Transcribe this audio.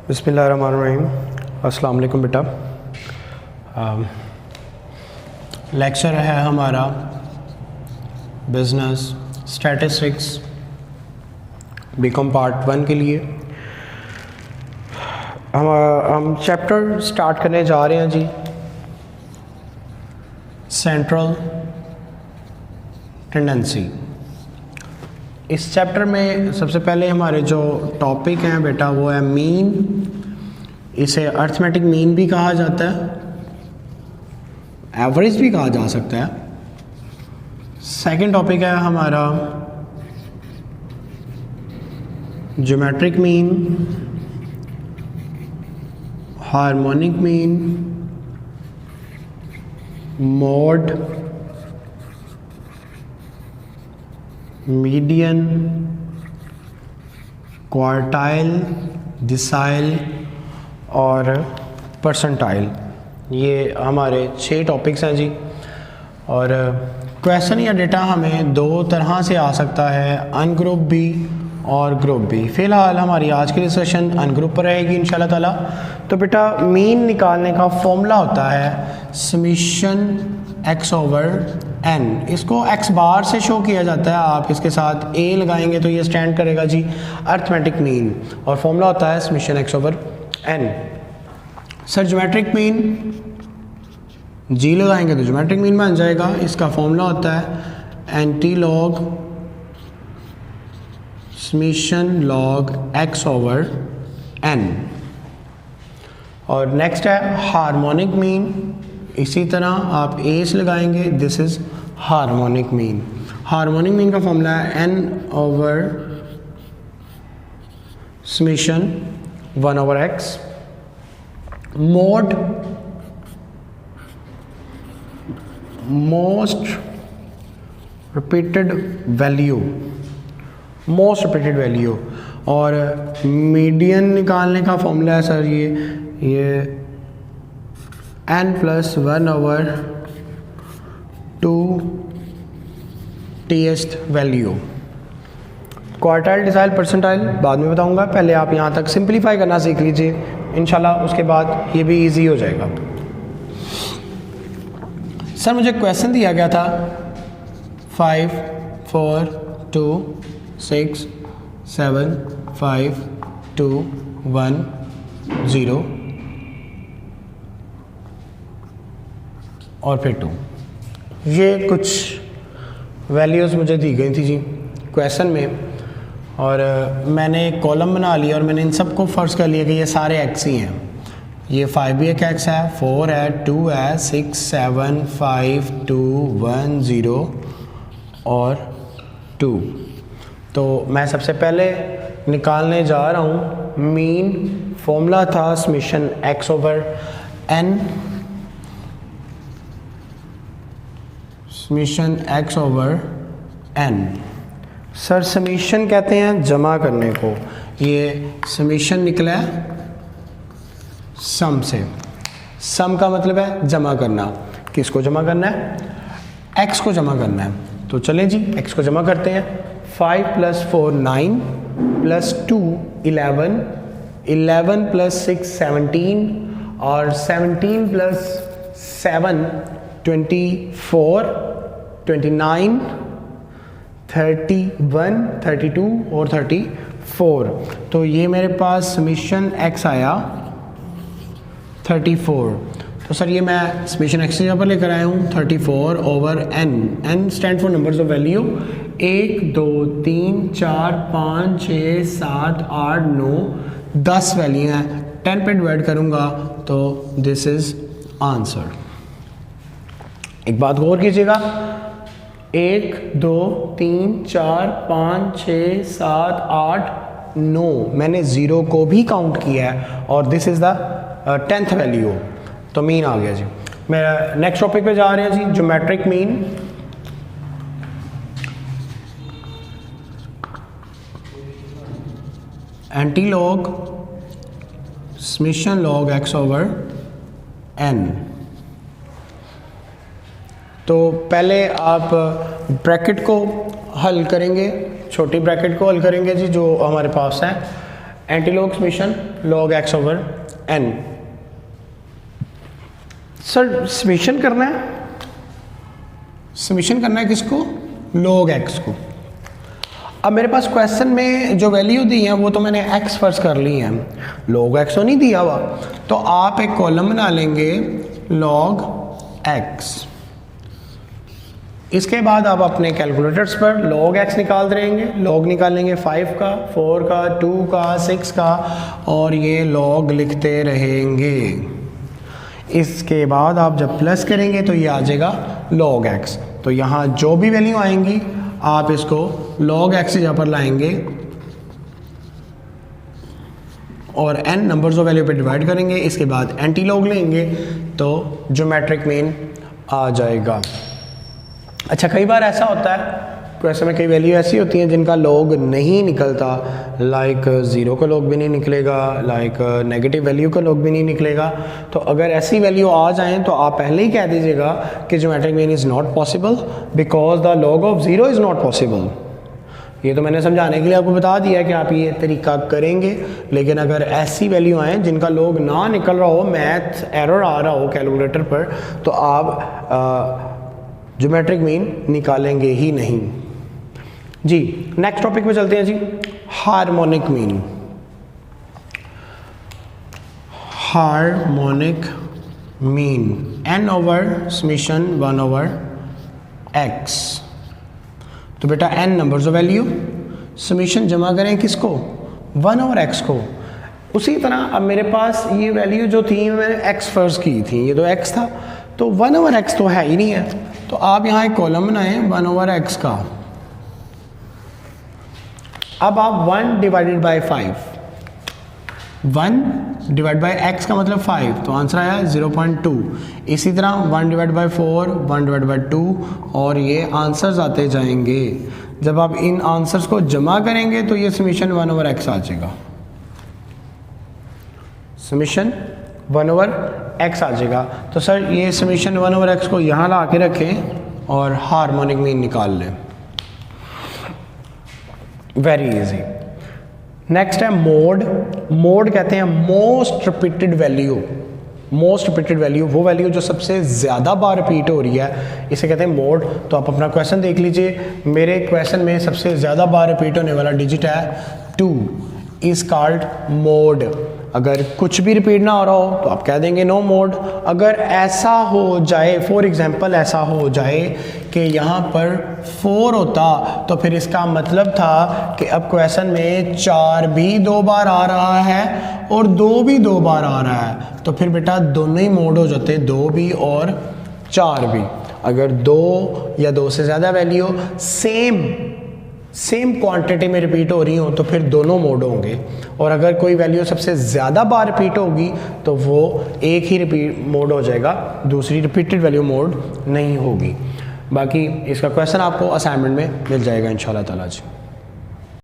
बिस्मिल्लाहिर्रहमानिर्रहीम। अस्सलाम वालेकुम बेटा। लेक्चर है हमारा बिज़नेस स्टैटिस्टिक्स बीकॉम पार्ट 1 के लिए। हम चैप्टर स्टार्ट करने जा रहे हैं जी, सेंट्रल टेंडेंसी। इस चैप्टर में सबसे पहले हमारे जो टॉपिक हैं बेटा वो है मीन। इसे अर्थमेटिक मीन भी कहा जाता है, एवरेज भी कहा जा सकता है। सेकंड टॉपिक है हमारा geometric mean, harmonic mean, mode, median, quartile, decile और परसेंटाइल। ये हमारे 6 टॉपिक्स हैं जी। और क्वेश्चन या डेटा हमें 2 तरह से आ सकता है, अनग्रुप भी और ग्रुप भी। फ़िलहाल हमारी आज की डिस्कशन अनग्रुप पर रहेगी इंशाल्लाह ताला। तो बेटा मीन निकालने का फॉर्मूला होता है समीशन x ओवर n। इसको x बार से शो किया जाता है। आप इसके साथ a लगाएंगे तो ये स्टैंड करेगा जी अर्थमेटिक मीन, और फॉर्मूला होता है summation x over n। Sir geometric mean g लगाएंगे तो ज्योमेट्रिक मीन बन जाएगा। इसका फॉर्मूला होता है anti log summation log x over n। और नेक्स्ट है हार्मोनिक मीन। इसी तरह आप a से लगाएंगे, this is harmonic mean. Harmonic mean का फॉर्मूला है n over summation 1 over x। Mode most repeated value, most repeated value. और मीडियन निकालने का फॉर्मूला है सर ये n प्लस 1 ओवर 2 टीएस्ट वैल्यू। क्वार्टाइल, डिसाइल, परसेंटाइल बाद में बताऊंगा। पहले आप यहाँ तक सिंपलीफाई करना सीख लीजिए इंशाल्लाह, उसके बाद ये भी इजी हो जाएगा। सर मुझे क्वेश्चन दिया गया था 5 4 2 6 7 5 2 1 0 और फिर 2। ये कुछ वैल्यूज़ मुझे दी गई थी जी क्वेश्चन में, और मैंने एक कॉलम बना लिया और मैंने इन सबको फ़र्ज कर लिया कि ये सारे एक्स ही हैं। ये 5 भी एक एक्स है, 4 है, 2 है, 6 7 5 2 1 0 और 2। तो मैं सबसे पहले निकालने जा रहा हूँ मीन। फॉर्मूला था summation x over n, summation x over n। Sir summation कहते हैं जमा करने को। ये समीशन निकला है सम से। सम का मतलब है जमा करना। किसको जमा करना है? x को जमा करना है। तो चलें जी x को जमा करते हैं। 5 प्लस 4 9 प्लस 2 11, 11 प्लस 6 17 और 17 प्लस 7 24 29 31 32 और 34। तो ये मेरे पास समीशन x आया 34। तो सर ये मैं समीशन x यहाँ पर लेकर आया हूँ 34 over n। n stand for numbers of value. 1 2 3 4 5 6 7 8 9 10 value हैं। 10 पे डिवाइड करूँगा तो दिस इज आंसर। एक बात गौर कीजिएगा, 1 2 3 4 5 6 7 8 9 मैंने 0 को भी काउंट किया है, और this is the 10th value. तो मीन आ गया जी। मेरा नेक्स्ट टॉपिक पे जा रहे हैं जी, geometric mean. Anti log summation log x over n। तो पहले आप ब्रैकेट को हल करेंगे, छोटी ब्रैकेट को हल करेंगे जी जो हमारे पास है। Antilog summation log x over n। Sir summation करना है, समेशन करना है किसको? log x को। अब मेरे पास क्वेश्चन में जो वैल्यू दी है वो तो मैंने x फर्स्ट कर ली है, log x तो नहीं दिया हुआ, तो आप एक कॉलम बना लेंगे log x। इसके बाद आप अपने कैलकुलेटर्स पर log x निकाल देंगे, log निकालेंगे 5 का, 4 का, 2 का, 6 का, और ये log लिखते रहेंगे। इसके बाद आप जब प्लस करेंगे तो ये आ जाएगा log x। तो यहाँ जो भी वैल्यू आएंगी आप इसको log x यहाँ पर लाएंगे और n नंबर्स ऑफ वैल्यू पे डिवाइड करेंगे। इसके बाद एंटी लॉग लेंगे तो ज्योमेट्रिक मीन आ जाएगा। अच्छा, कई बार ऐसा होता है वैसे में कई वैल्यू ऐसी होती हैं जिनका लॉग नहीं निकलता, लाइक ज़ीरो का लॉग भी नहीं निकलेगा, लाइक नेगेटिव वैल्यू का लॉग भी नहीं निकलेगा। तो अगर ऐसी वैल्यू आ जाएं तो आप पहले ही कह दीजिएगा कि geometric mean is not possible because the log of zero is not possible. ये तो मैंने समझाने के लिए आपको बता दिया कि आप ये तरीका करेंगे, लेकिन अगर ऐसी वैल्यू आए जिनका लॉग ना निकल रहा हो, मैथ एरर आ रहा हो कैलकुलेटर पर, तो आप ज्योमेट्रिक मीन निकालेंगे ही नहीं जी। नेक्स्ट टॉपिक पे चलते हैं जी, harmonic mean. Harmonic mean n over summation 1 over x। तो बेटा n numbers of value, summation जमा करें किसको? 1 ओवर x को। उसी तरह अब मेरे पास ये वैल्यू जो थी मैंने x फर्स्ट की थी, ये तो x था, तो 1 ओवर x तो है ही नहीं है, तो आप यहाँ एक कॉलम बनाएं 1 ओवर x का। अब आप 1 divided by 5, 1 divide by x का मतलब 5, तो आंसर आया 0.2। इसी तरह 1 डिवाइड बाई 4, 1 डिवाइड बाई 2, और ये आंसर्स आते जाएंगे। जब आप इन आंसर्स को जमा करेंगे तो ये समेशन 1 ओवर x आ जाएगा, समेशन 1 ओवर x आ जाएगा। तो सर ये समेशन 1 ओवर x को यहाँ ला के रखें और हार्मोनिक मीन निकाल लें। Very easy. नेक्स्ट है मोड। मोड कहते हैं most repeated value. Most repeated value वो वैल्यू जो सबसे ज़्यादा बार रिपीट हो रही है, इसे कहते हैं मोड। तो आप अपना क्वेश्चन देख लीजिए, मेरे क्वेश्चन में सबसे ज़्यादा बार रिपीट होने वाला डिजिट है 2 इज़ कॉल्ड मोड। अगर कुछ भी रिपीट ना हो रहा हो तो आप कह देंगे नो मोड। अगर ऐसा हो जाए, फॉर एग्जांपल ऐसा हो जाए कि यहाँ पर 4 होता, तो फिर इसका मतलब था कि अब क्वेश्चन में 4 भी 2 बार आ रहा है और 2 भी 2 बार आ रहा है, तो फिर बेटा दोनों ही मोड हो जाते, 2 भी और 4 भी। अगर 2 या 2 से ज़्यादा वैल्यू सेम क्वांटिटी में रिपीट हो रही हो तो फिर दोनों मोड होंगे, और अगर कोई वैल्यू सबसे ज़्यादा बार रिपीट होगी तो वो एक ही रिपीट मोड हो जाएगा, दूसरी रिपीटेड वैल्यू मोड नहीं होगी। बाकी इसका क्वेश्चन आपको असाइनमेंट में मिल जाएगा इंशाल्लाह ताला जी।